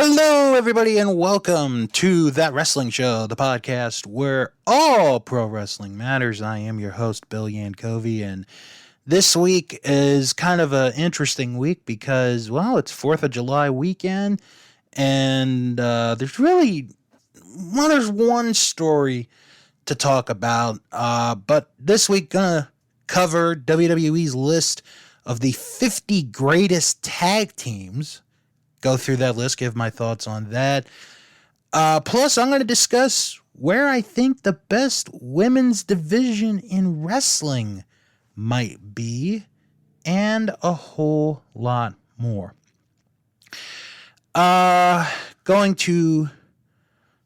Hello, everybody, and welcome to That Wrestling Show, the podcast where all pro wrestling matters. I am your host, Bill Yankovi, and this week is kind of an interesting week because, well, it's 4th of July weekend, and there's one story to talk about, but this week gonna cover WWE's list of the 50 greatest tag teams. Go through that list, give my thoughts on that. Plus, I'm going to discuss where I think the best women's division in wrestling might be, and a whole lot more. Going to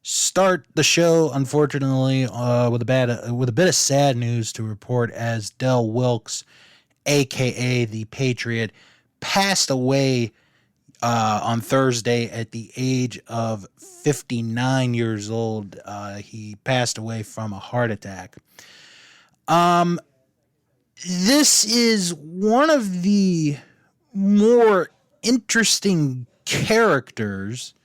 start the show, unfortunately, with a bit of sad news to report, as Del Wilkes, aka the Patriot, passed away on Thursday at the age of 59 years old. He passed away from a heart attack. This is one of the more interesting characters,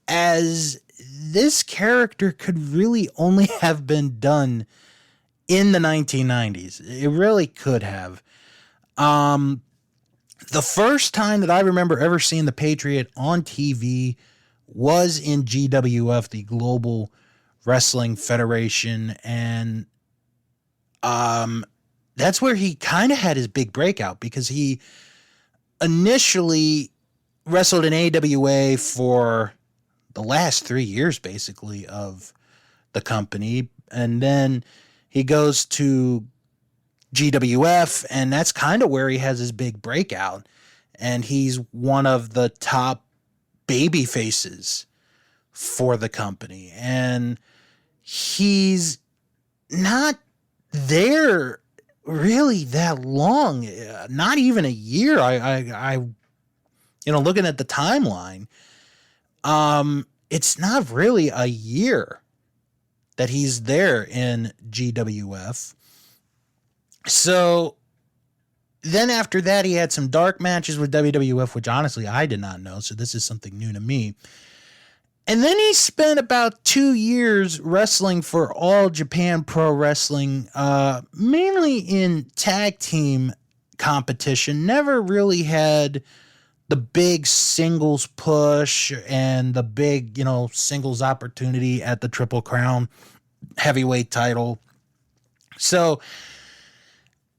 as this character could really only have been done in the 1990s. It really could have. The first time that I remember ever seeing the Patriot on TV was in GWF, the Global Wrestling Federation, and that's where he kind of had his big breakout, because he initially wrestled in AWA for the last 3 years, basically, of the company, and then he goes to GWF, and that's kind of where he has his big breakout, and he's one of the top baby faces for the company, and he's not there really that long, not even a year. I looking at the timeline, it's not really a year that he's there in GWF. So then after that, he had some dark matches with WWF, which honestly I did not know, so this is something new to me. And then he spent about 2 years wrestling for All Japan Pro Wrestling, mainly in tag team competition. Never really had the big singles push and the big, singles opportunity at the Triple Crown heavyweight title. So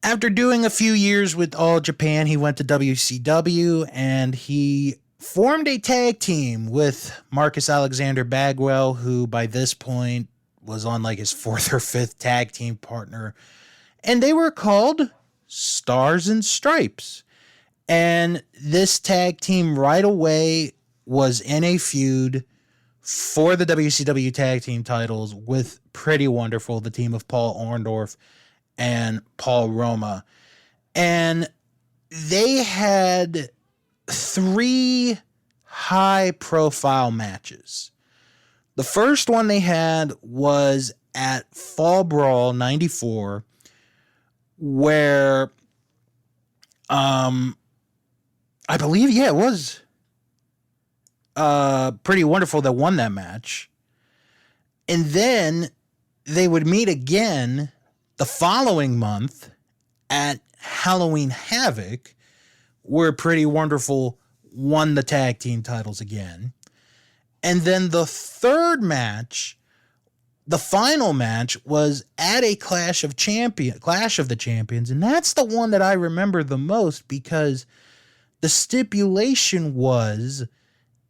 after doing a few years with All Japan, he went to WCW, and he formed a tag team with Marcus Alexander Bagwell, who by this point was on like his 4th or 5th tag team partner. And they were called Stars and Stripes. And this tag team right away was in a feud for the WCW tag team titles with Pretty Wonderful, the team of Paul Orndorff and Paul Roma. And they had 3 high-profile matches. The first one they had was at Fall Brawl 94, where I believe, it was Pretty Wonderful that won that match. And then they would meet again the following month at Halloween Havoc, where Pretty Wonderful won the tag team titles again. And then the third match, the final match, was at a Clash of the Champions, and that's the one that I remember the most, because the stipulation was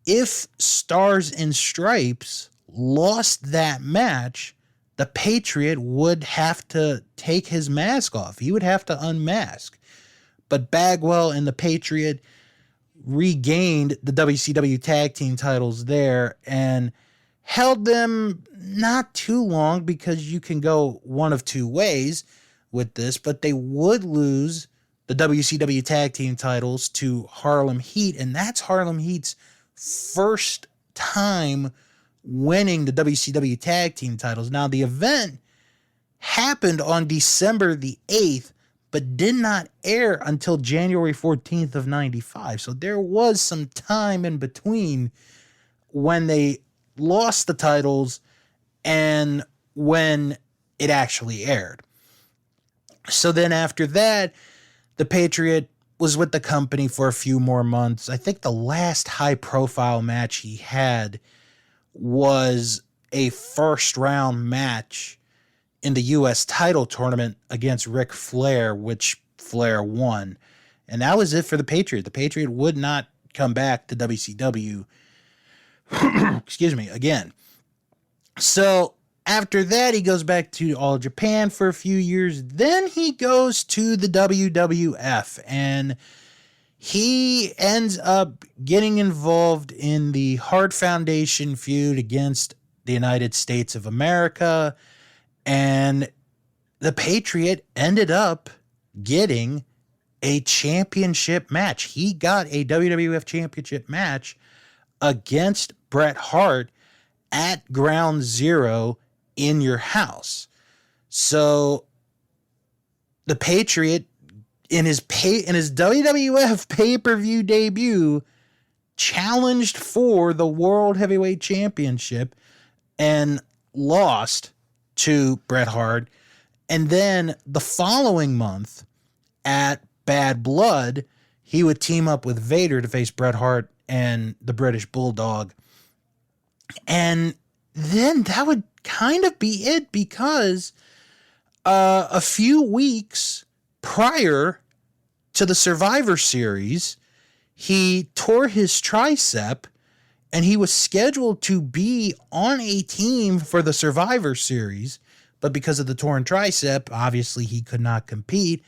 if Stars and Stripes lost that match, the Patriot would have to take his mask off. He would have to unmask. But Bagwell and the Patriot regained the WCW tag team titles there and held them not too long, because you can go one of two ways with this, but they would lose the WCW tag team titles to Harlem Heat, and that's Harlem Heat's first time winning the WCW tag team titles. Now, the event happened on December the 8th, but did not air until January 14th of 95. So there was some time in between when they lost the titles and when it actually aired. So then after that, the Patriot was with the company for a few more months. I think the last high-profile match he had was a first-round match in the U.S. title tournament against Ric Flair, which Flair won. And that was it for the Patriot. The Patriot would not come back to WCW excuse me, again. So after that, he goes back to All Japan for a few years. Then he goes to the WWF, and he ends up getting involved in the Hart Foundation feud against the United States of America. And the Patriot ended up getting a championship match. He got a WWF championship match against Bret Hart at Ground Zero in your house. So the Patriot in his WWF pay-per-view debut challenged for the World Heavyweight Championship and lost to Bret Hart. And then the following month at Bad Blood, he would team up with Vader to face Bret Hart and the British Bulldog. And then that would kind of be it, because a few weeks prior to the Survivor Series, he tore his tricep and he was scheduled to be on a team for the Survivor Series, but because of the torn tricep, obviously he could not compete.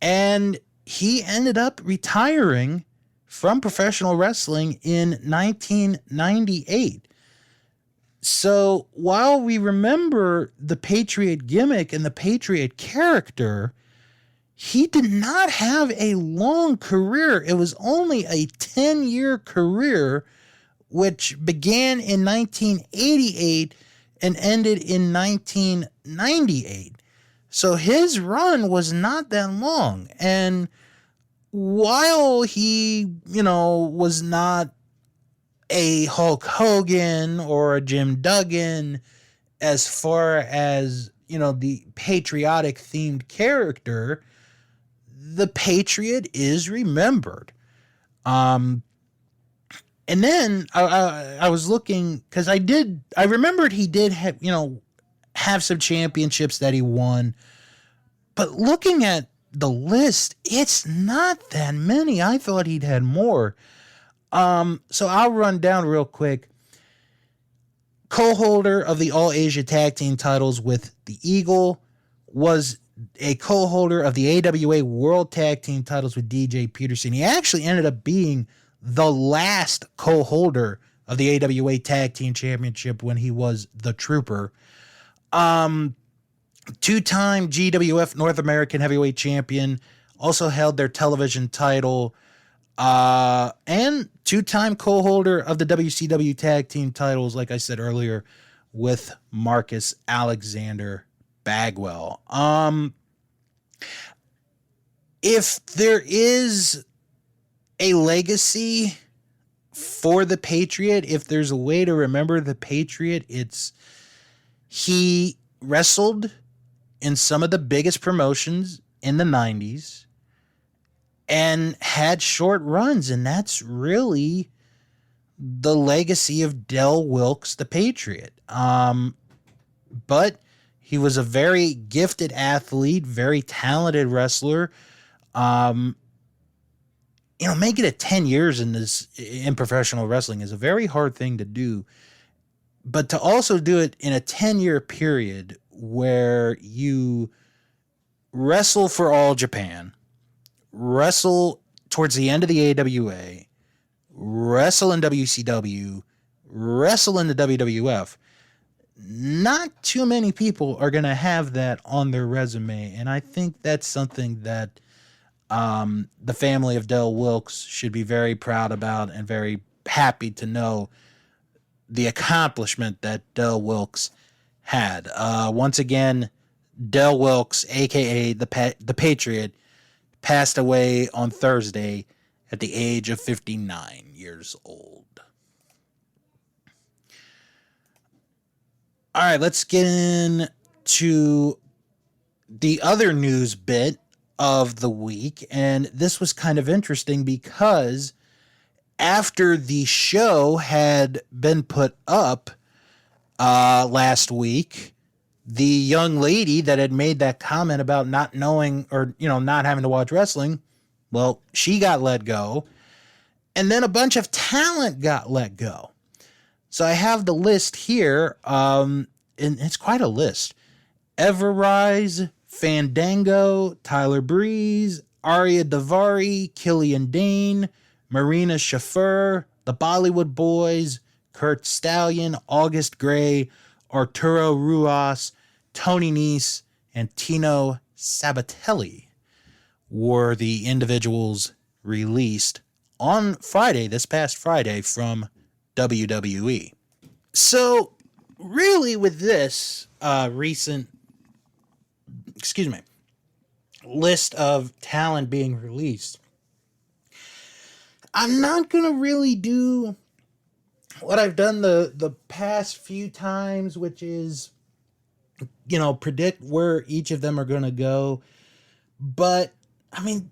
And he ended up retiring from professional wrestling in 1998. So while we remember the Patriot gimmick and the Patriot character, he did not have a long career. It was only a 10-year career, which began in 1988 and ended in 1998. So his run was not that long. And while he, was not a Hulk Hogan or a Jim Duggan as far as, the patriotic themed character, the Patriot is remembered. And then I was looking, because I remembered he did have some championships that he won, but looking at the list, it's not that many. I thought he'd had more. So I'll run down real quick. Co-holder of the All Asia Tag Team titles with the Eagle, was a co-holder of the AWA World Tag Team titles with DJ Peterson. He actually ended up being the last co-holder of the AWA Tag Team Championship when he was the Trooper. Two-time GWF North American Heavyweight Champion, also held their television title, and two-time co-holder of the WCW Tag Team titles, like I said earlier, with Marcus Alexander Bagwell. If there is a legacy for the Patriot, if there's a way to remember the Patriot, it's he wrestled in some of the biggest promotions in the 90s and had short runs, and that's really the legacy of Del Wilkes, the Patriot. But he was a very gifted athlete, very talented wrestler. Making it 10 years in professional wrestling is a very hard thing to do. But to also do it in a 10-year period where you wrestle for All Japan, wrestle towards the end of the AWA, wrestle in WCW, wrestle in the WWF, not too many people are going to have that on their resume. And I think that's something that the family of Del Wilkes should be very proud about and very happy to know the accomplishment that Del Wilkes had. Once again, Del Wilkes, a.k.a. the Patriot, passed away on Thursday at the age of 59 years old. All right, let's get into the other news bit of the week. And this was kind of interesting because after the show had been put up last week, the young lady that had made that comment about not knowing or, not having to watch wrestling, well, she got let go. And then a bunch of talent got let go. So I have the list here, and it's quite a list. Everrise, Fandango, Tyler Breeze, Arya Davari, Killian Dane, Marina Shafir, the Bollywood Boys, Kurt Stallion, August Gray, Arturo Ruas, Tony Nese, and Tino Sabatelli were the individuals released on Friday, this past Friday, from WWE. So, really, with this recent, list of talent being released, I'm not going to really do what I've done the past few times, which is, predict where each of them are going to go. But, I mean,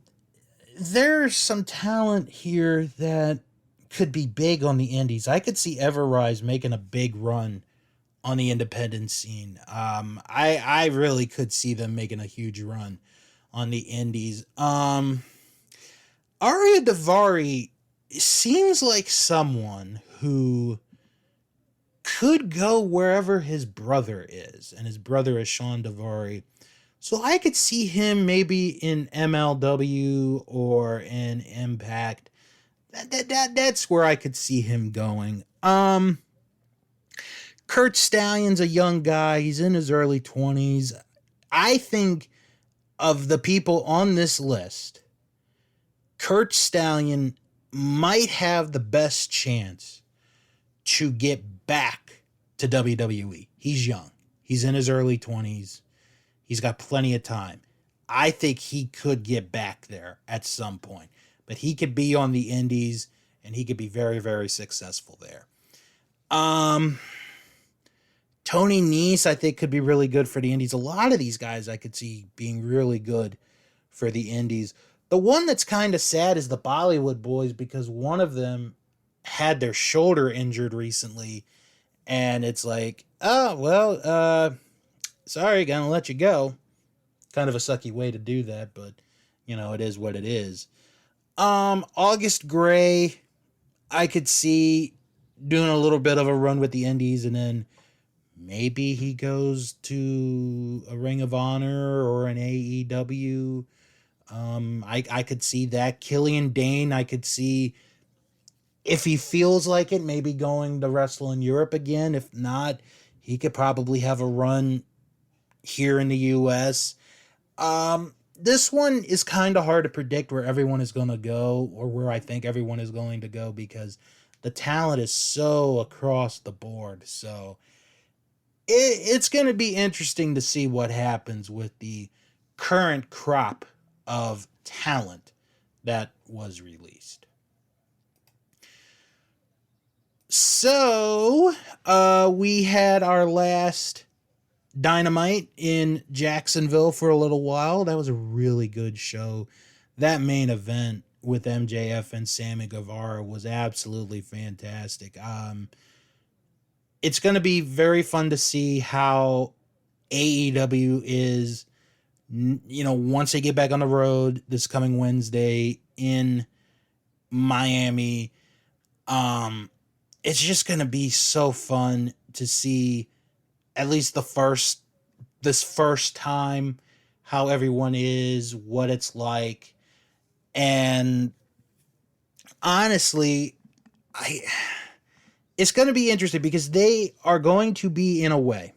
there's some talent here that could be big on the indies. I could see Everrise making a big run on the independent scene. I really could see them making a huge run on the indies. Arya Davari seems like someone who could go wherever his brother is, and his brother is Sean Davari. So I could see him maybe in MLW or in Impact. That's where I could see him going. Kurt Stallion's a young guy. He's in his early 20s. I think of the people on this list, Kurt Stallion might have the best chance to get back to WWE. He's young. He's in his early 20s. He's got plenty of time. I think he could get back there at some point. But he could be on the indies, and he could be very, very successful there. Tony Nese, I think, could be really good for the indies. A lot of these guys I could see being really good for the indies. The one that's kind of sad is the Bollywood Boys, because one of them had their shoulder injured recently, and it's like, oh, well, sorry, gonna let you go. Kind of a sucky way to do that, but, it is what it is. August Gray, I could see doing a little bit of a run with the indies, and then maybe he goes to a Ring of Honor or an AEW. I could see that. Killian Dane, I could see, if he feels like it, maybe going to wrestle in Europe again. If not, he could probably have a run here in the U.S. This one is kind of hard to predict where everyone is going to go, or where I think everyone is going to go, because the talent is so across the board. So it's going to be interesting to see what happens with the current crop of talent that was released. So, we had our last Dynamite in Jacksonville for a little while. That was a really good show. That main event with MJF and Sammy Guevara was absolutely fantastic. It's going to be very fun to see how AEW is, once they get back on the road this coming Wednesday in Miami. It's just going to be so fun to see at least this first time how everyone is, what it's like. And honestly, it's going to be interesting because they are going to be, in a way,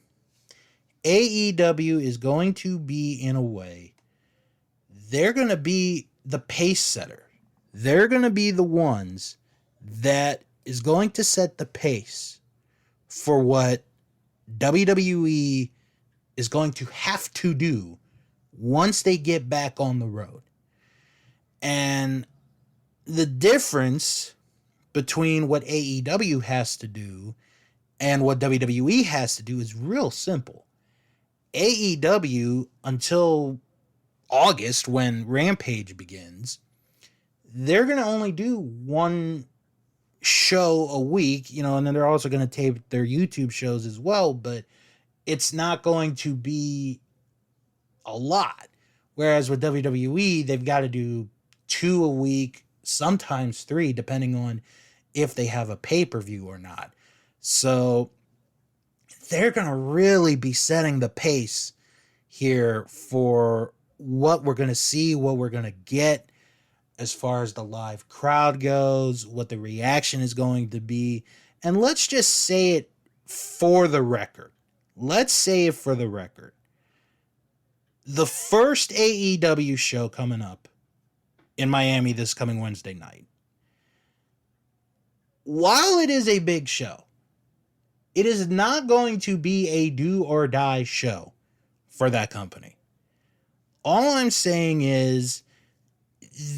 AEW is going to be, in a way, they're going to be the pace setter. They're going to be the ones that is going to set the pace for what WWE is going to have to do once they get back on the road. And the difference between what AEW has to do And what WWE has to do is real simple. AEW, until August, when Rampage begins, they're going to only do one show a week, and then they're also going to tape their YouTube shows as well, but it's not going to be a lot. Whereas with WWE, they've got to do 2 a week, sometimes 3, depending on if they have a pay-per-view or not. So they're going to really be setting the pace here for what we're going to see, what we're going to get as far as the live crowd goes, what the reaction is going to be. And let's just say it for the record. Let's say it for the record. The first AEW show coming up in Miami this coming Wednesday night, while it is a big show, it is not going to be a do or die show for that company. All I'm saying is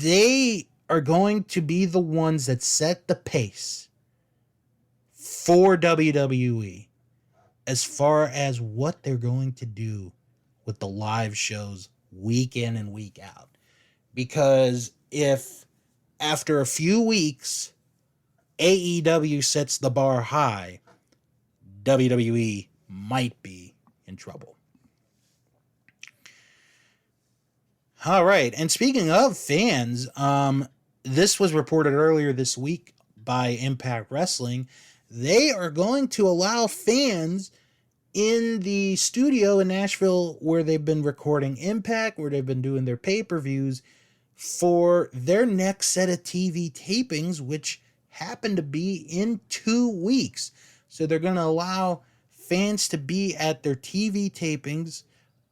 they are going to be the ones that set the pace for WWE as far as what they're going to do with the live shows week in and week out. Because if after a few weeks AEW sets the bar high, WWE might be in trouble. All right, and speaking of fans, this was reported earlier this week by Impact Wrestling. They are going to allow fans in the studio in Nashville where they've been recording Impact, where they've been doing their pay-per-views, for their next set of TV tapings, which happen to be in 2 weeks. So they're going to allow fans to be at their TV tapings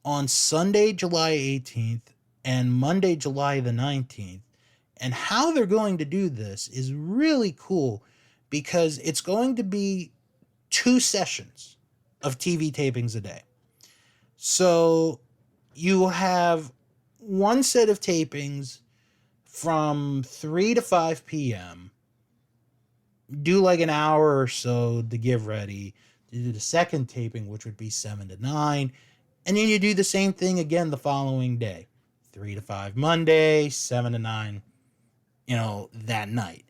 on Sunday, July 18th and Monday, July the 19th. And how they're going to do this is really cool because it's going to be 2 sessions of TV tapings a day. So you have one set of tapings from 3 to 5 p.m., do like an hour or so to get ready, to do the second taping, which would be 7 to 9, and then you do the same thing again the following day. 3 to 5 Monday, 7 to 9, that night.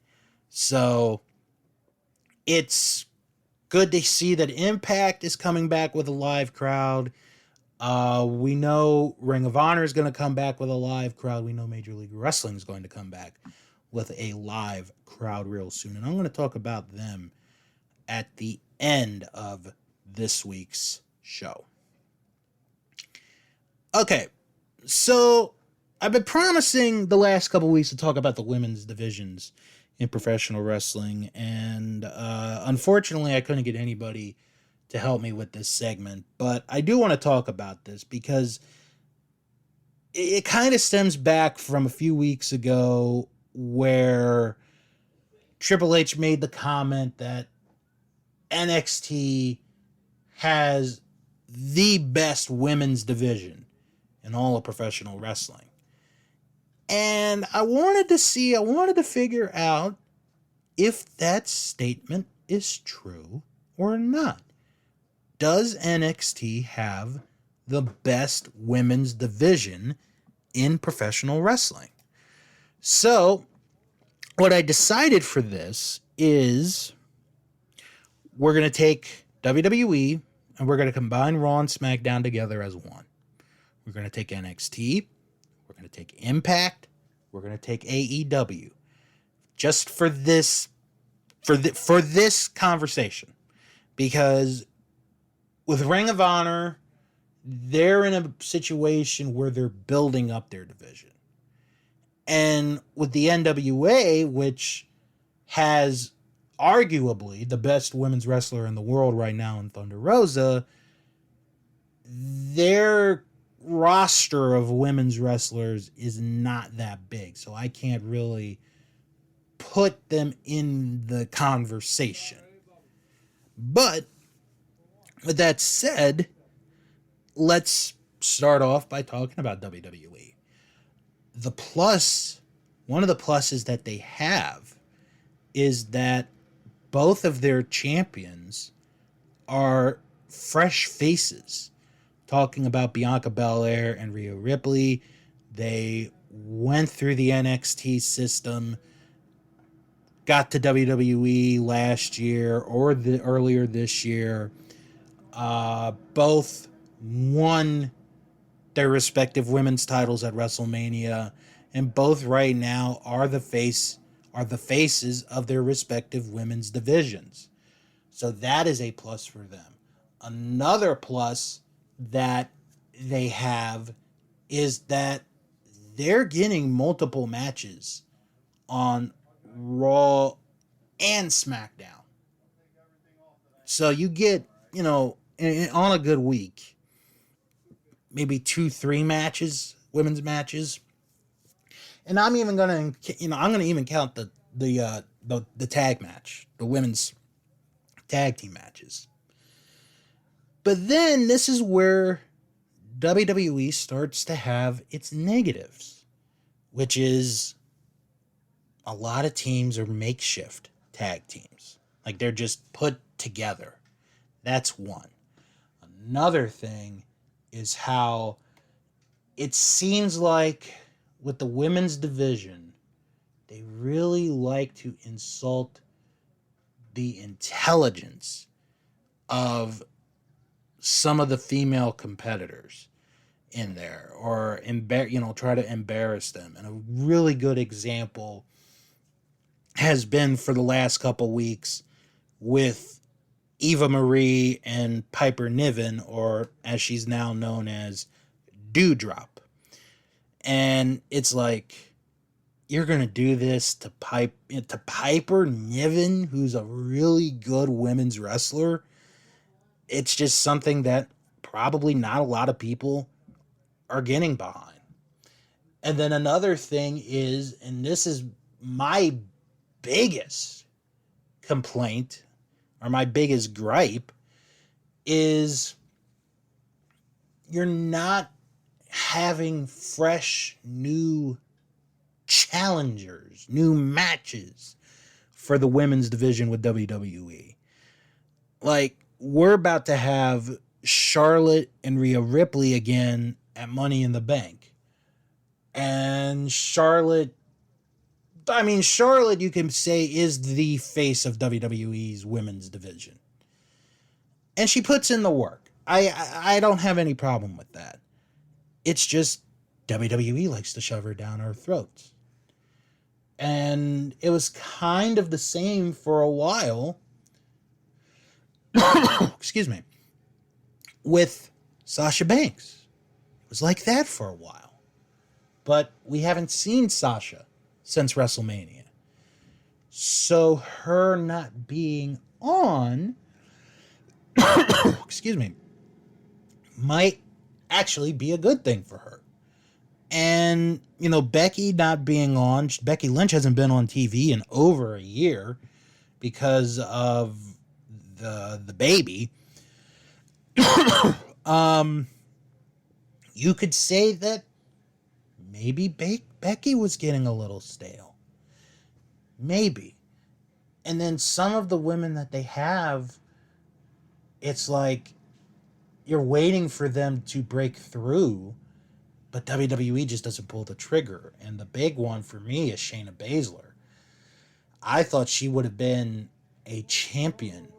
So it's good to see that Impact is coming back with a live crowd. We know Ring of Honor is going to come back with a live crowd. We know Major League Wrestling is going to come back with a live crowd real soon. And I'm going to talk about them at the end of this week's show. Okay, so I've been promising the last couple weeks to talk about the women's divisions in professional wrestling, and unfortunately I couldn't get anybody to help me with this segment, but I do want to talk about this because it kind of stems back from a few weeks ago where Triple H made the comment that NXT has the best women's division in all of professional wrestling. And I wanted to figure out if that statement is true or not. Does NXT have the best women's division in professional wrestling? So, what I decided for this is we're going to take WWE and we're going to combine Raw and SmackDown together as one. We're going to take NXT, we're going to take Impact, we're going to take AEW. Just for this conversation, because with Ring of Honor, they're in a situation where they're building up their division. And with the NWA, which has arguably the best women's wrestler in the world right now in Thunder Rosa, their roster of women's wrestlers is not that big. So I can't really put them in the conversation. But with that said, let's start off by talking about WWE. One of the pluses that they have is that both of their champions are fresh faces. Talking about Bianca Belair and Rhea Ripley, they went through the NXT system, got to WWE last year or earlier this year. Both won their respective women's titles at WrestleMania, and both right now are the faces of their respective women's divisions. So that is a plus for them. Another plus that they have is that they're getting multiple matches on Raw and SmackDown. So you get, on a good week, maybe 2-3 matches, women's matches. And I'm even gonna, I'm gonna even count the tag match, the women's tag team matches. But then this is where WWE starts to have its negatives, which is a lot of teams are makeshift tag teams. Like they're just put together. That's one. Another thing is how it seems like with the women's division, they really like to insult the intelligence of some of the female competitors in there, or try to embarrass them. And a really good example has been for the last couple weeks with Eva Marie and Piper Niven, or as she's now known as Dewdrop. And it's like, you're gonna do this to Piper Niven, who's a really good women's wrestler. It's just something that probably not a lot of people are getting behind. And then another thing is, and this is my biggest complaint, or my biggest gripe, is you're not having fresh, new challengers, new matches for the women's division with WWE. Like, we're about to have Charlotte and Rhea Ripley again at Money in the Bank. And Charlotte, you can say, is the face of WWE's women's division. And she puts in the work. I don't have any problem with that. It's just WWE likes to shove her down our throats. And it was kind of the same for a while. Excuse me. With Sasha Banks. It was like that for a while. But we haven't seen Sasha since WrestleMania. So her not being on, excuse me, might actually be a good thing for her. And, Becky not being on, Becky Lynch hasn't been on TV in over a year because of the baby. You could say that maybe Becky was getting a little stale. Maybe. And then some of the women that they have, it's like you're waiting for them to break through, but WWE just doesn't pull the trigger. And the big one for me is Shayna Baszler. I thought she would have been a champion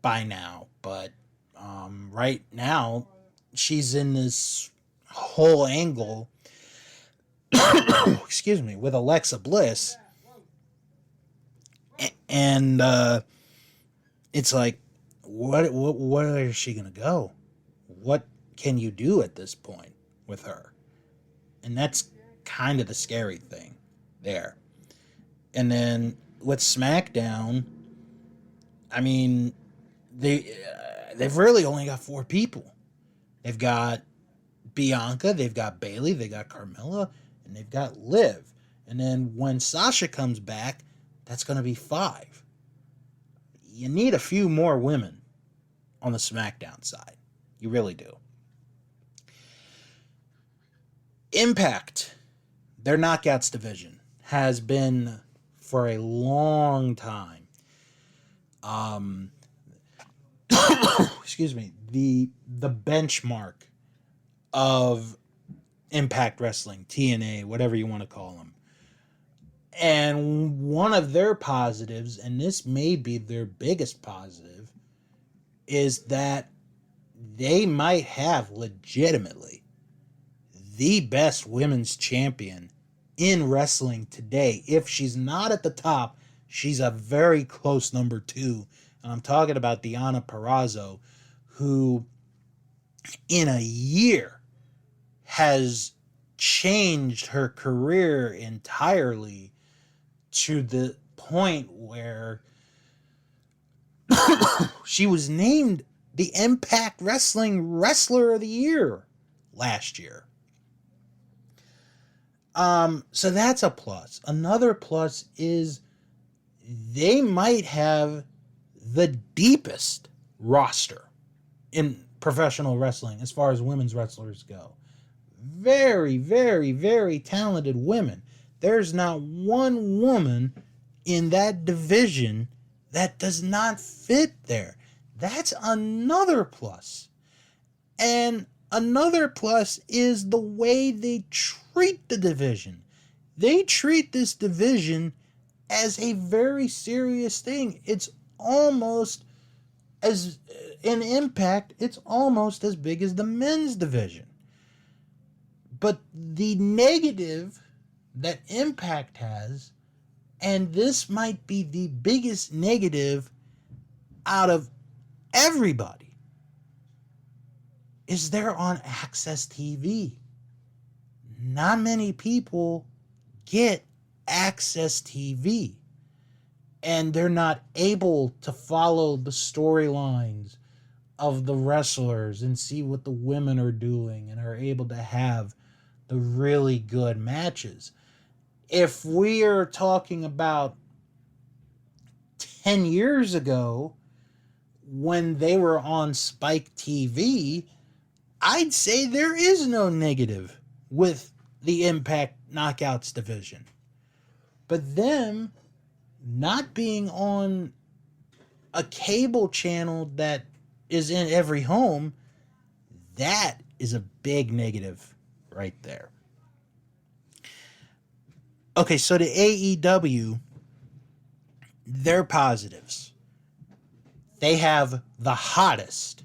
by now, but right now she's in this whole angle excuse me, with Alexa Bliss, and it's like, what is she gonna go? What can you do at this point with her? And that's kind of the scary thing there. And then with SmackDown, they've really only got 4 people. They've got Bianca, they've got Bayley, they got Carmella, and they've got Liv. And then when Sasha comes back, that's going to be 5. You need a few more women on the SmackDown side. You really do. Impact, their Knockouts division, has been for a long time. excuse me, the benchmark of Impact Wrestling, TNA, whatever you want to call them. And one of their positives, and this may be their biggest positive, is that they might have legitimately the best women's champion in wrestling today. If she's not at the top, she's a very close number 2. And I'm talking about Deonna Purrazzo, who in a year has changed her career entirely to the point where she was named the Impact Wrestling Wrestler of the Year last year. So that's a plus. Another plus is they might have the deepest roster in professional wrestling as far as women's wrestlers go. Very, very, very talented women. There's not one woman in that division that does not fit there. That's another plus. And another plus is the way they treat the division. They treat this division as a very serious thing. It's almost as in Impact, it's almost as big as the men's division. But the negative that Impact has, and this might be the biggest negative out of everybody, is they're on Access TV. Not many people get Access TV, and they're not able to follow the storylines of the wrestlers and see what the women are doing and are able to have the really good matches. If we are talking about 10 years ago when they were on Spike TV, I'd say there is no negative with the Impact Knockouts division. But them not being on a cable channel that is in every home, that is a big negative right there. Okay, so the AEW, their positives. They have the hottest.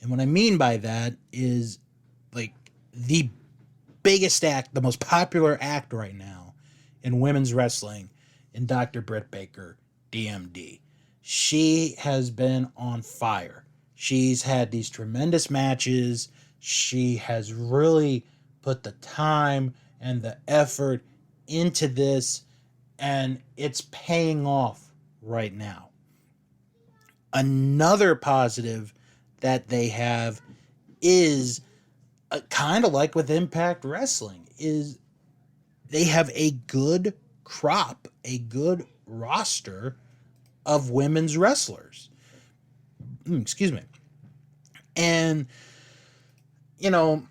And what I mean by that is like the biggest act, the most popular act right now in women's wrestling in Dr. Britt Baker, DMD. She has been on fire. She's had these tremendous matches. She has really put the time and the effort into this, and it's paying off right now. Another positive that they have is kind of like with Impact Wrestling, is they have a good crop, a good roster of women's wrestlers. Excuse me. And, you know,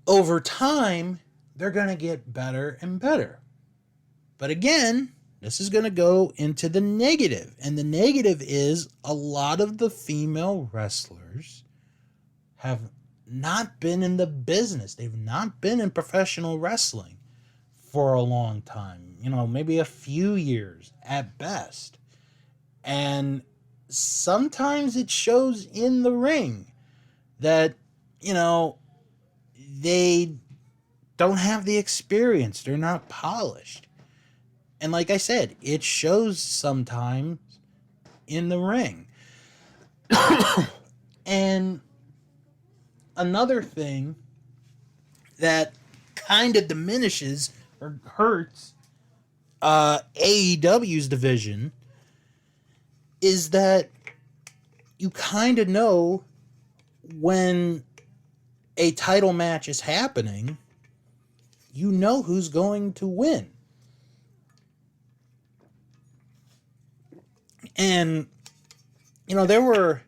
over time, they're going to get better and better. But again, this is going to go into the negative. And the negative is a lot of the female wrestlers have not been in the business. They've not been in professional wrestling for a long time. You know, maybe a few years at best. And sometimes it shows in the ring that, you know, they don't have the experience. They're not polished. And like I said, it shows sometimes in the ring. And another thing that kind of diminishes or hurts AEW's division is that you kind of know when a title match is happening, you know who's going to win. And, you know, there were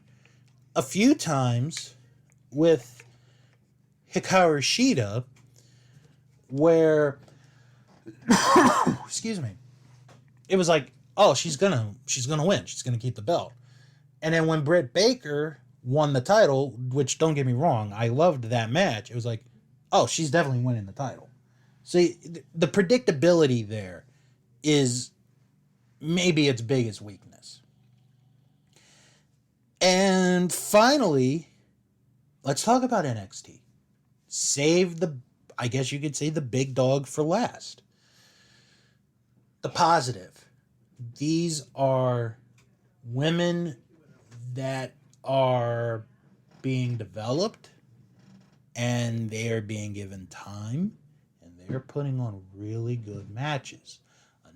a few times with Hikaru Shida where, excuse me, it was like, oh, she's gonna win. She's gonna keep the belt. And then when Britt Baker won the title, which don't get me wrong, I loved that match. It was like, oh, she's definitely winning the title. See, the predictability there is maybe its biggest weakness. And finally, let's talk about NXT. Save the, I guess you could say, the big dog for last. The positive. These are women that are being developed and they are being given time and they're putting on really good matches.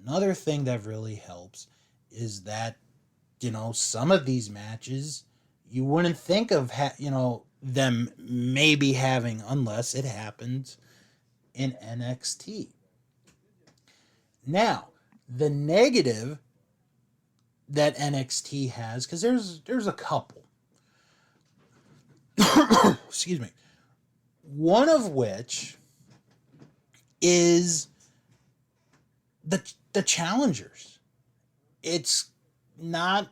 Another thing that really helps is that, some of these matches you wouldn't think of, them maybe having unless it happens in NXT. Now, the negative that NXT has, because there's a couple. Excuse me. One of which is the challengers. It's not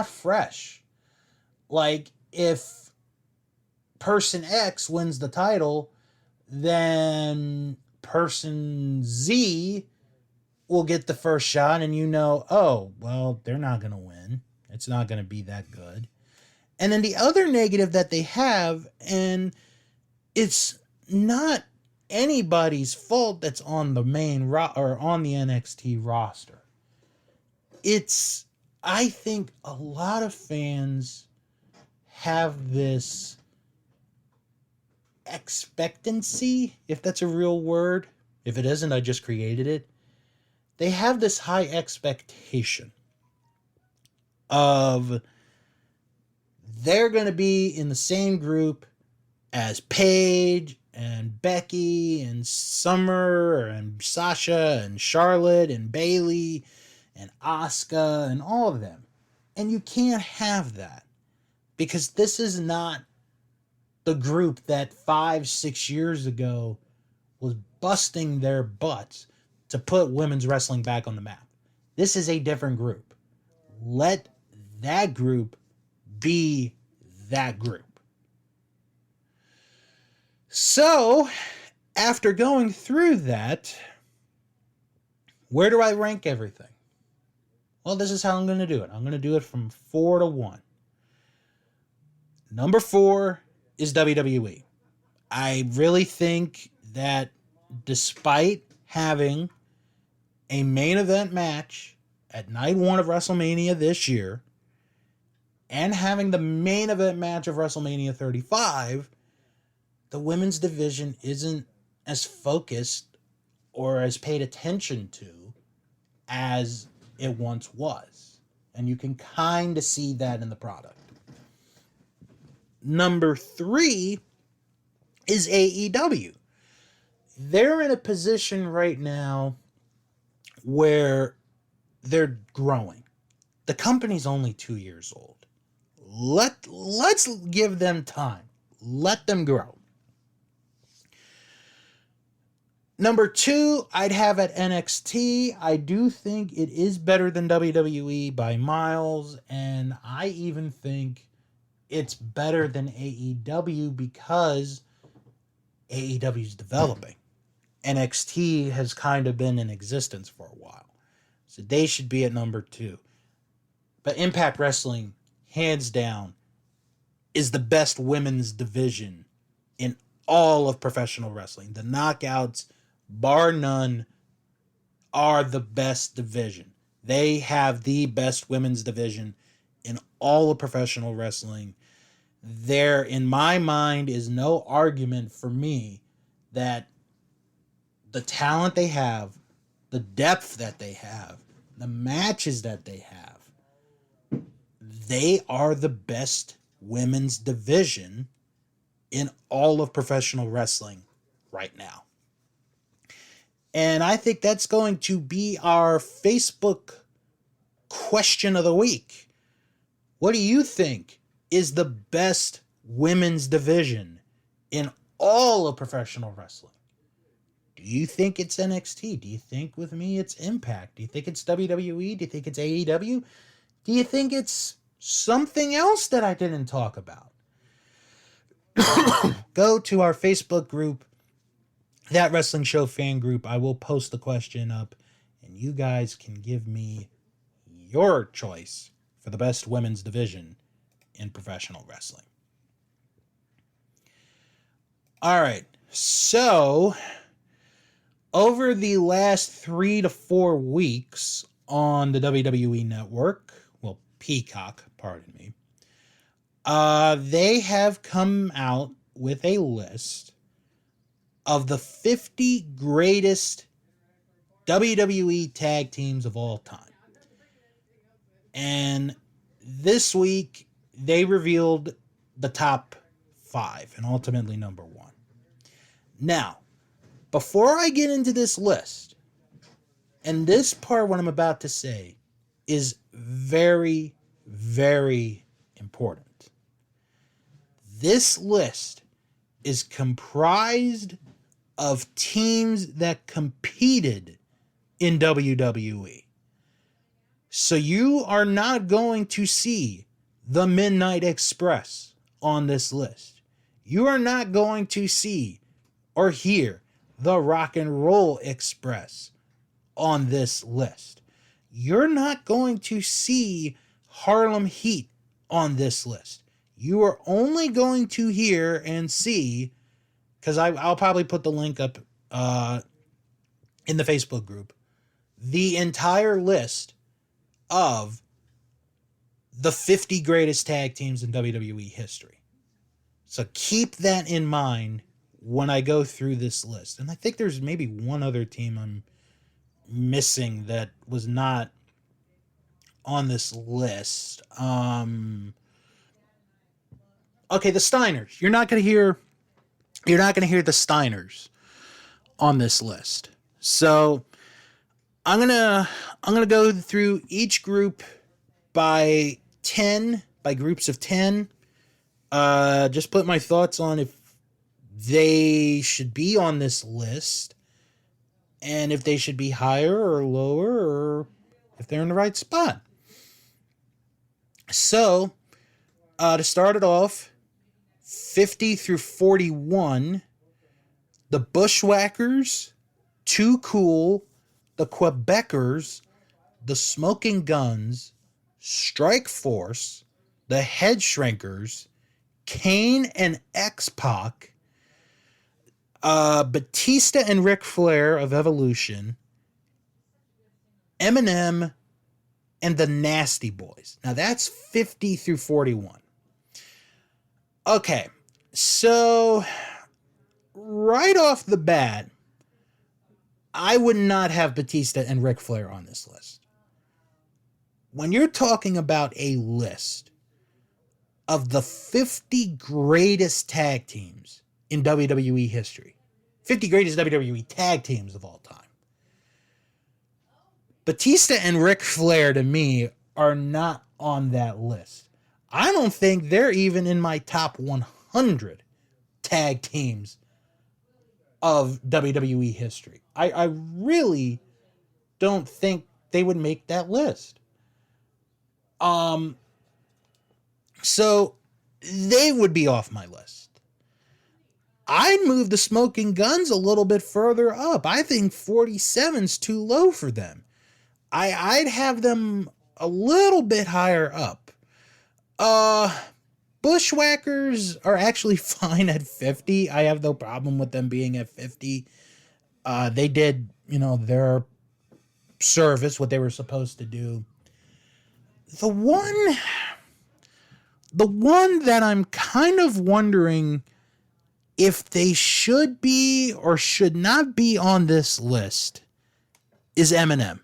fresh. Like, if person X wins the title, then person Z will get the first shot, and oh, well, they're not going to win. It's not going to be that good. And then the other negative that they have, and it's not anybody's fault that's on the main or on the NXT roster. It's, I think a lot of fans have this expectancy, if that's a real word. If it isn't, I just created it. They have this high expectation of they're going to be in the same group as Paige and Becky and Summer and Sasha and Charlotte and Bayley and Asuka and all of them. And you can't have that, because this is not the group that 5-6 years ago was busting their butts to put women's wrestling back on the map. This is a different group. Let that group be that group. So, after going through that, where do I rank everything? Well, this is how I'm going to do it. I'm going to do it from 4 to 1. Number 4 is WWE. I really think that despite having a main event match at night 1 of WrestleMania this year, and having the main event match of WrestleMania 35, the women's division isn't as focused or as paid attention to as it once was. And you can kind of see that in the product. Number 3 is AEW. They're in a position right now where they're growing. The company's only 2 years old. Let's give them time. Let them grow. Number 2, I'd have at NXT. I do think it is better than WWE by miles, and I even think it's better than AEW because AEW is developing. NXT has kind of been in existence for a while, so they should be at number 2. But Impact Wrestling, hands down, is the best women's division in all of professional wrestling. The Knockouts, bar none, are the best division. They have the best women's division in all of professional wrestling. There, in my mind, is no argument for me that the talent they have, the depth that they have, the matches that they have, they are the best women's division in all of professional wrestling right now. And I think that's going to be our Facebook question of the week. What do you think is the best women's division in all of professional wrestling? Do you think it's NXT? Do you think with me it's Impact? Do you think it's WWE? Do you think it's AEW? Do you think it's something else that I didn't talk about? Go to our Facebook group, That Wrestling Show fan group. I will post the question up, and you guys can give me your choice for the best women's division in professional wrestling. All right, so over the last 3 to 4 weeks on the WWE Network, well, Peacock, pardon me, they have come out with a list of the 50 greatest WWE tag teams of all time. And this week, they revealed the top 5 and ultimately number 1. Now, before I get into this list, and this part, what I'm about to say, is very, very important. This list is comprised of teams that competed in WWE. So you are not going to see the Midnight Express on this list. You are not going to see or hear the Rock and Roll Express on this list. You're not going to see Harlem Heat on this list. You are only going to hear and see, because I'll probably put the link up in the Facebook group, the entire list of the 50 greatest tag teams in WWE history. So keep that in mind when I go through this list. And I think there's maybe one other team I'm missing that was not on this list. Okay, the Steiners. You're not going to hear the Steiners on this list. So I'm gonna go through each group by groups of 10. Just put my thoughts on if they should be on this list, and if they should be higher or lower, or if they're in the right spot. So, to start it off, 50 through 41, the Bushwhackers, Too Cool, the Quebecers, the Smoking Guns, Strike Force, the Head Shrinkers, Kane and X-Pac, Batista and Ric Flair of Evolution, Eminem, and the Nasty Boys. Now that's 50 through 41. Okay, so right off the bat, I would not have Batista and Ric Flair on this list. When you're talking about a list of the 50 greatest tag teams in WWE history, 50 greatest WWE tag teams of all time, Batista and Ric Flair, to me, are not on that list. I don't think they're even in my top 100 tag teams of WWE history. I really don't think they would make that list. So they would be off my list. I'd move the Smoking Guns a little bit further up. I think 47's too low for them. I'd have them a little bit higher up. Bushwhackers are actually fine at 50. I have no problem with them being at 50. They did, their service, what they were supposed to do. The one that I'm kind of wondering if they should be or should not be on this list is Eminem.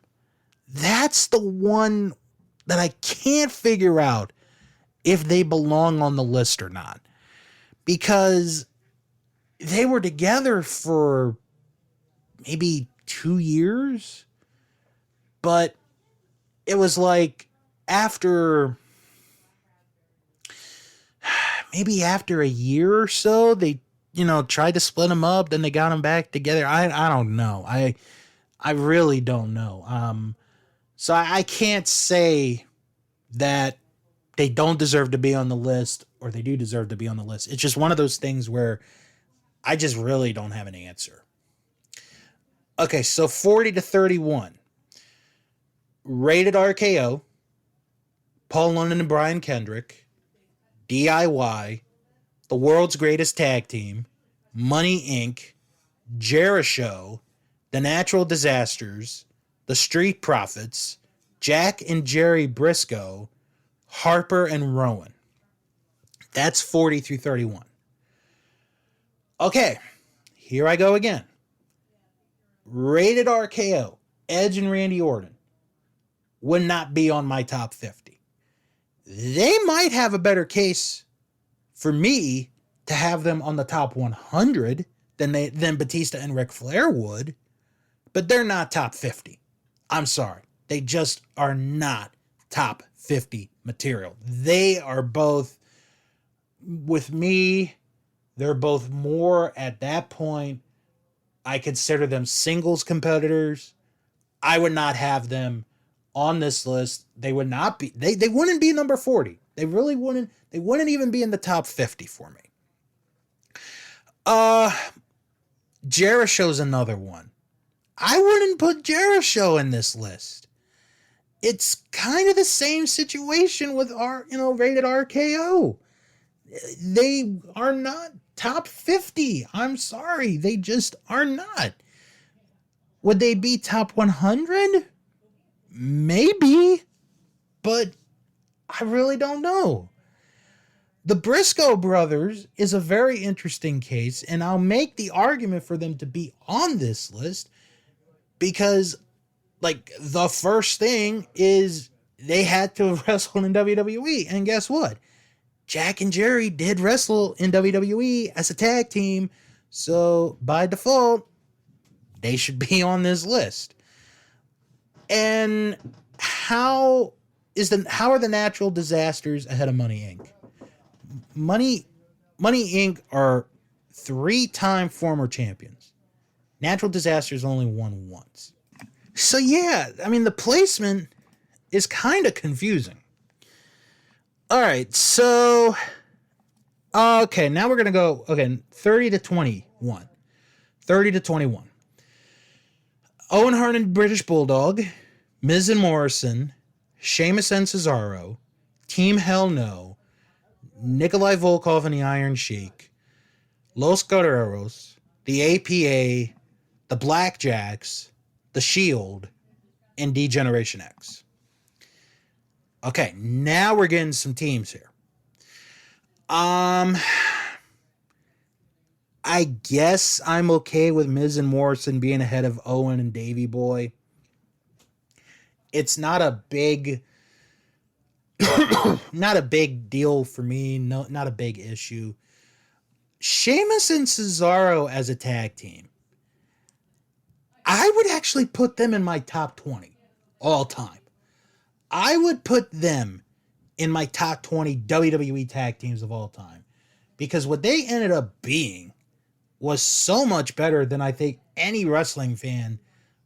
That's the one that I can't figure out if they belong on the list or not. Because they were together for maybe 2 years, but it was like after a year or so, they, tried to split them up, then they got them back together. I don't know. I really don't know. So I can't say that they don't deserve to be on the list or they do deserve to be on the list. It's just one of those things where I just really don't have an answer. Okay, so 40 to 31. Rated RKO, Paul London and Brian Kendrick, DIY, The World's Greatest Tag Team, Money Inc., Jericho, The Natural Disasters, The Street Profits, Jack and Jerry Briscoe, Harper and Rowan. That's 40 through 31. Okay, here I go again. Rated RKO, Edge and Randy Orton would not be on my top 50. They might have a better case for me to have them on the top 100 than Batista and Ric Flair would, but they're not top 50. I'm sorry. They just are not top 50 material. They are both, with me, they're both more at that point. I consider them singles competitors. I would not have them on this list. They would not be, they wouldn't be number 40. They really wouldn't. They wouldn't even be in the top 50 for me. Jericho's another one. I wouldn't put Jericho in this list. It's kind of the same situation with rated RKO. They are not top 50. I'm sorry. They just are not. Would they be top 100? Maybe, but I really don't know. The Briscoe brothers is a very interesting case, and I'll make the argument for them to be on this list because, like, the first thing is they had to wrestle in WWE, and guess what? Jack and Jerry did wrestle in WWE as a tag team, so by default, they should be on this list. And how are the Natural Disasters ahead of Money Inc.? Money Inc. are 3-time former champions. Natural Disasters only won once. So yeah, I mean, the placement is kind of confusing. All right, so okay, now we're gonna go 30 to 21. 30 to 21. Owen Hart and British Bulldog, Miz and Morrison, Sheamus and Cesaro, Team Hell No, Nikolai Volkov and the Iron Sheik, Los Guerreros, the APA, the Blackjacks, the Shield, and D-Generation X. Okay, now we're getting some teams here. I guess I'm okay with Miz and Morrison being ahead of Owen and Davey Boy. It's not a big deal for me. No, not a big issue. Sheamus and Cesaro as a tag team, I would actually put them in my top 20 all time. I would put them in my top 20 WWE tag teams of all time because what they ended up being was so much better than I think any wrestling fan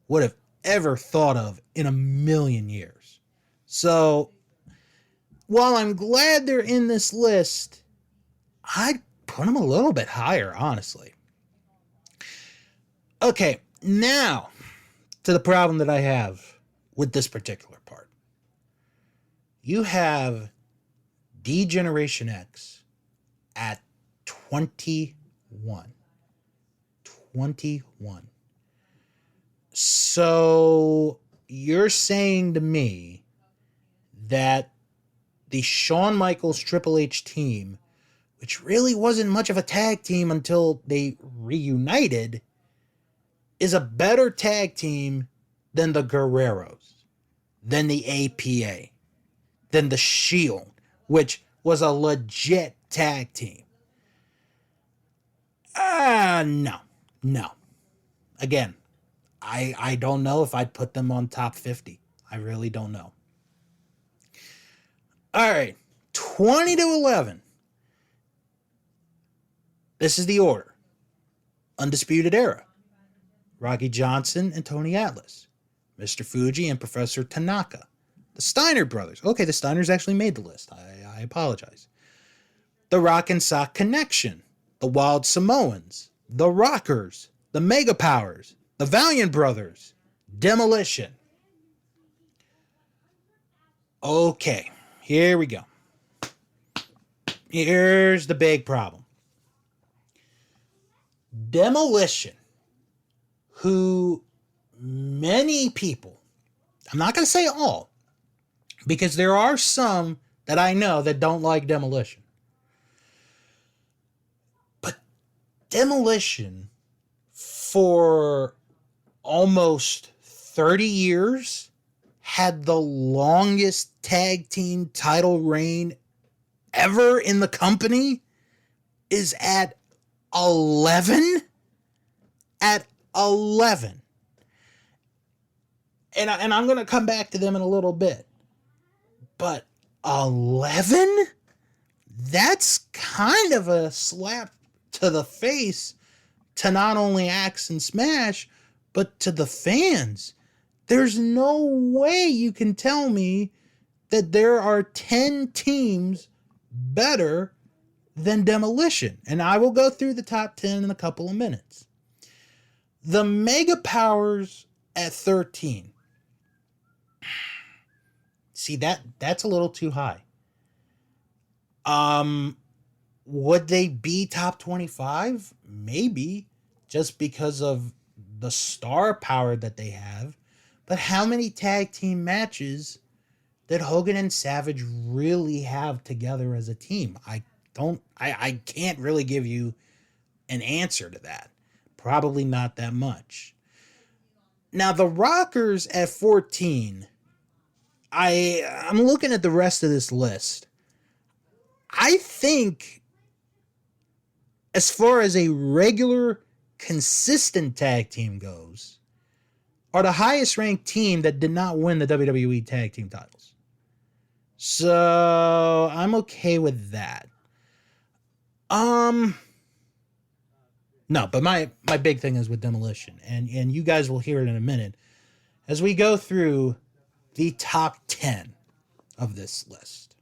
would have ever thought of in a million years. So, while I'm glad they're in this list, I'd put them a little bit higher, honestly. Okay, now to the problem that I have with this particular part. You have D-Generation X at 21. 21. So you're saying to me that the Shawn Michaels Triple H team, which really wasn't much of a tag team until they reunited, is a better tag team than the Guerreros, than the APA, than the Shield, which was a legit tag team. No. Again, I don't know if I'd put them on top 50. I really don't know. All right, 20 to 11. This is the order. Undisputed Era. Rocky Johnson and Tony Atlas. Mr. Fuji and Professor Tanaka. The Steiner brothers. Okay, the Steiners actually made the list. I apologize. The Rock and Sock Connection. The Wild Samoans. The Rockers. The Mega Powers. The Valiant Brothers. Demolition. Okay, here we go. Here's the big problem. Demolition, who many people, I'm not going to say all, because there are some that I know that don't like Demolition. But Demolition, for almost 30 years, had the longest tag team title reign ever in the company, is at 11? At 11. And I'm going to come back to them in a little bit. But 11? That's kind of a slap to the face to not only Axe and Smash, but to the fans. There's no way you can tell me that there are 10 teams better than Demolition. And I will go through the top 10 in a couple of minutes. The Mega Powers at 13. See, that's a little too high. Would they be top 25? Maybe, just because of the star power that they have. But how many tag team matches did Hogan and Savage really have together as a team? I can't really give you an answer to that. Probably not that much. Now, the Rockers at 14, I'm looking at the rest of this list. I think, as far as a regular, consistent tag team goes, are the highest ranked team that did not win the WWE tag team titles. So I'm okay with that. No, but my big thing is with Demolition, and you guys will hear it in a minute as we go through the top 10 of this list.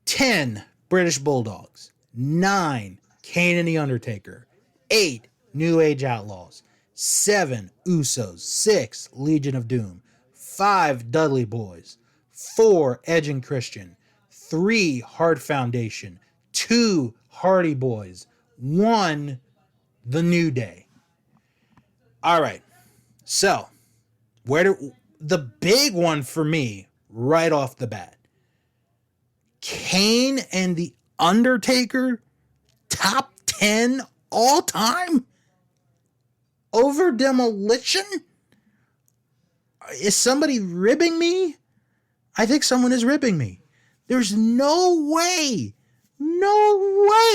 10, British Bulldogs. 9, Kane and the Undertaker. 8, New Age Outlaws. 7, Usos. 6, Legion of Doom. 5, Dudley Boys. 4, Edge and Christian. 3, Hart Foundation. 2, Hardy Boys. 1, The New Day. All right. So, the big one for me, right off the bat, Kane and the Undertaker, top 10 all time over Demolition? Is somebody ribbing me? I think someone is ribbing me. There's no way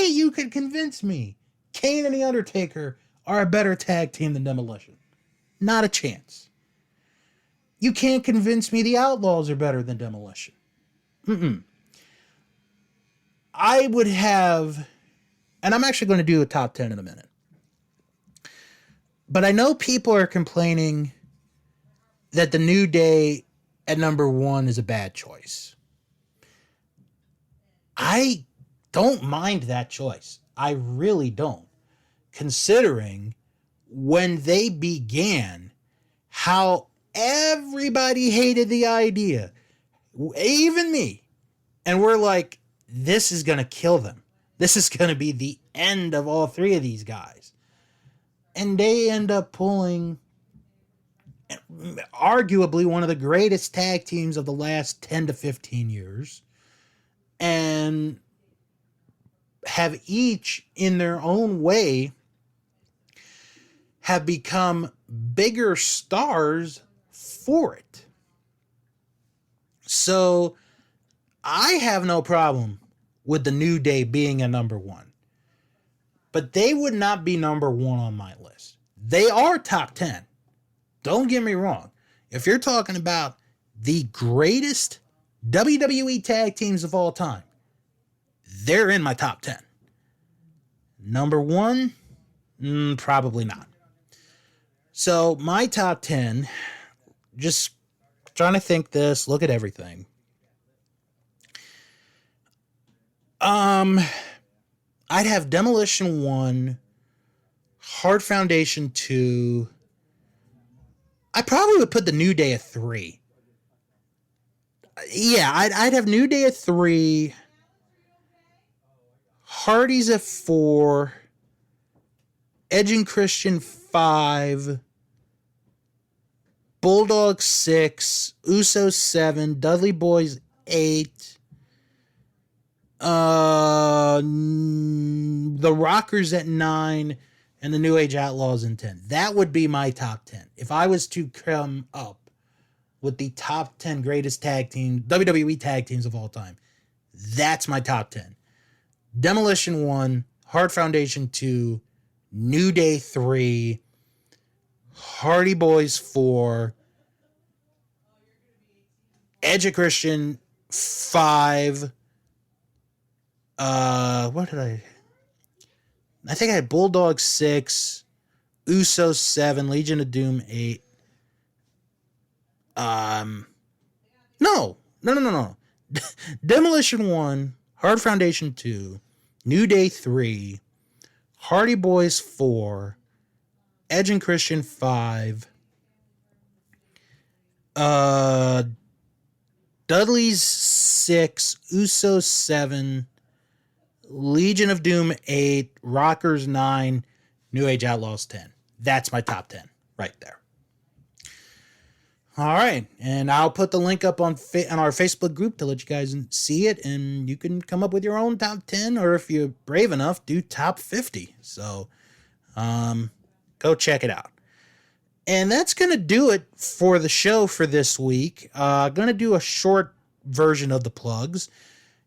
you could convince me Kane and the Undertaker are a better tag team than Demolition. Not a chance. You can't convince me the Outlaws are better than Demolition. I would have, and I'm actually going to do a top 10 in a minute, but I know people are complaining that the New Day at number 1 is a bad choice. I don't mind that choice. I really don't. Considering when they began, how everybody hated the idea, even me, and we're like, this is going to kill them. This is going to be the end of all 3 of these guys. And they end up pulling arguably one of the greatest tag teams of the last 10 to 15 years, and have each, in their own way, have become bigger stars for it. So I have no problem with the New Day being a number 1. But they would not be number 1 on my list. They are top 10. Don't get me wrong. If you're talking about the greatest WWE tag teams of all time, they're in my top 10. Number 1? Probably not. So my top 10, just Trying to think this. Look at everything. I'd have Demolition 1, Hard Foundation 2. I probably would put the New Day at 3. Yeah, I'd have New Day at 3, Hardy's at 4, Edge and Christian 5, Bulldog 6, Usos 7, Dudley Boys 8, the Rockers at 9, and the New Age Outlaws in 10. That would be my top 10. If I was to come up with the top 10 greatest tag team, WWE tag teams of all time, that's my top 10. Demolition 1, Hard Foundation 2, New Day 3, Hardy Boys 4, Edge of Christian 5. What did I think I had Bulldog 6, Usos 7, Legion of Doom 8. No. Demolition 1, Hard Foundation 2, New Day 3, Hardy Boys 4, Edge and Christian 5, Dudley's 6, Usos 7, Legion of Doom 8, Rockers 9, New Age Outlaws 10. That's my top 10 right there. All right, and I'll put the link up on our Facebook group to let you guys see it, and you can come up with your own top 10, or if you're brave enough, do top 50. So go check it out. And that's going to do it for the show for this week. Going to do a short version of the plugs.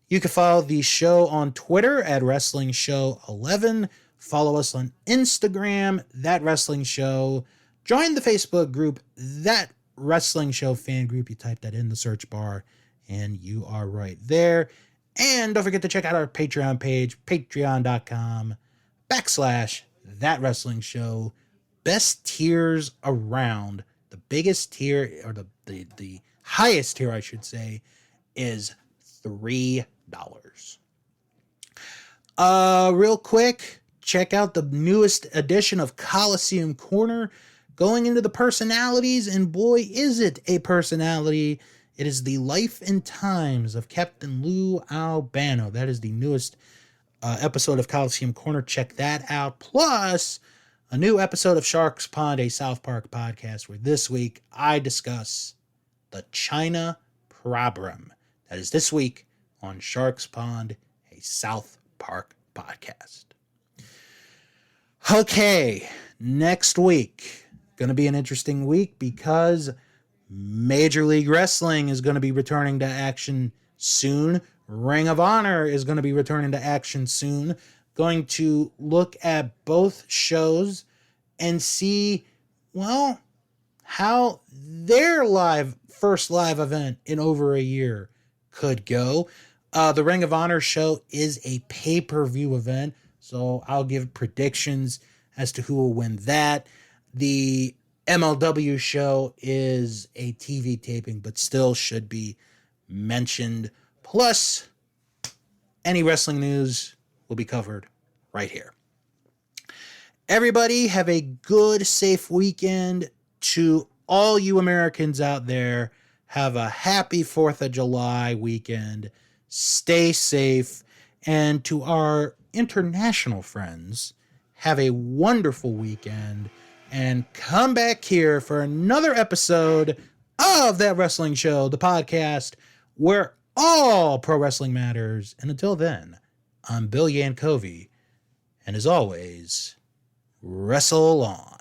You can follow the show on Twitter at Wrestling Show 11. Follow us on Instagram, That Wrestling Show. Join the Facebook group, That Wrestling Show fan group. You type that in the search bar and you are right there. And don't forget to check out our Patreon page, patreon.com/That Wrestling Show. Best tiers around. The biggest tier, or the highest tier, I should say, is $3. Real quick, check out the newest edition of Coliseum Corner. Going into the personalities, and boy, is it a personality. It is the life and times of Captain Lou Albano. That is the newest episode of Coliseum Corner. Check that out. Plus, a new episode of Sharks Pond, a South Park podcast, where this week I discuss the China problem. That is this week on Sharks Pond, a South Park podcast. Okay, next week. Going to be an interesting week because Major League Wrestling is going to be returning to action soon. Ring of Honor is going to be returning to action soon. Going to look at both shows and see, well, how their first live event in over a year could go. The Ring of Honor show is a pay-per-view event, so I'll give predictions as to who will win that. The MLW show is a TV taping, but still should be mentioned. Plus, any wrestling news will be covered right here. Everybody have a good, safe weekend. To all you Americans out there, have a happy 4th of July weekend. Stay safe. And to our international friends, have a wonderful weekend. And come back here for another episode of That Wrestling Show, the podcast where all pro wrestling matters. And until then, I'm Bill Yankovi. And as always, wrestle on.